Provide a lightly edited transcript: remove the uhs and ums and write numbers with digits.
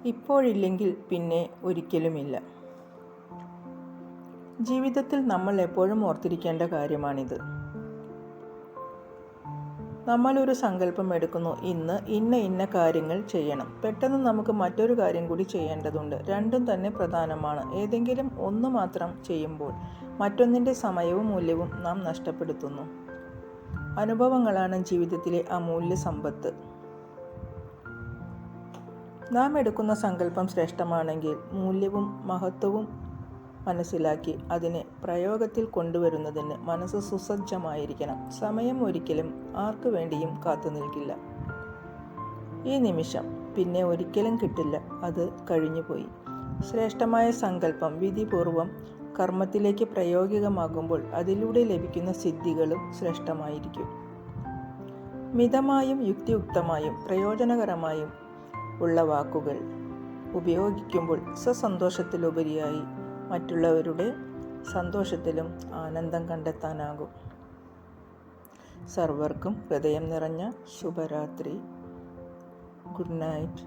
ഇപ്പോഴില്ലെങ്കിൽ പിന്നെ ഒരിക്കലുമില്ല. ജീവിതത്തിൽ നമ്മൾ എപ്പോഴും ഓർത്തിരിക്കേണ്ട കാര്യമാണിത്. നമ്മളൊരു സങ്കല്പം എടുക്കുന്നു, ഇന്ന് ഇന്ന കാര്യങ്ങൾ ചെയ്യണം. പെട്ടെന്ന് നമുക്ക് മറ്റൊരു കാര്യം കൂടി ചെയ്യേണ്ടതുണ്ട്. രണ്ടും തന്നെ പ്രധാനമാണ്. ഏതെങ്കിലും ഒന്ന് മാത്രം ചെയ്യുമ്പോൾ മറ്റൊന്നിൻ്റെ സമയവും മൂല്യവും നാം നഷ്ടപ്പെടുത്തുന്നു. അനുഭവങ്ങളാണ് ജീവിതത്തിലെ അമൂല്യ സമ്പത്ത്. നാം എടുക്കുന്ന സങ്കല്പം ശ്രേഷ്ഠമാണെങ്കിൽ മൂല്യവും മഹത്വവും മനസ്സിലാക്കി അതിനെ പ്രയോഗത്തിൽ കൊണ്ടുവരുന്നതിന് മനസ്സ് സുസജ്ജമായിരിക്കണം. സമയം ഒരിക്കലും ആർക്കു വേണ്ടിയും കാത്തു നിൽക്കില്ല. ഈ നിമിഷം പിന്നെ ഒരിക്കലും കിട്ടില്ല. അത് കഴിഞ്ഞുപോയി. ശ്രേഷ്ഠമായ സങ്കല്പം വിധിപൂർവം കർമ്മത്തിലേക്ക് പ്രായോഗികമാകുമ്പോൾ അതിലൂടെ ലഭിക്കുന്ന സിദ്ധികളും ശ്രേഷ്ഠമായിരിക്കും. മിതമായും യുക്തിയുക്തമായും പ്രയോജനകരമായും ഉള്ള വാക്കുകൾ ഉപയോഗിക്കുമ്പോൾ സ്വസന്തോഷത്തിലുപരിയായി മറ്റുള്ളവരുടെ സന്തോഷത്തിലും ആനന്ദം കണ്ടെത്താനാകും. സർവർക്കും ഹൃദയം നിറഞ്ഞ ശുഭരാത്രി. Good night.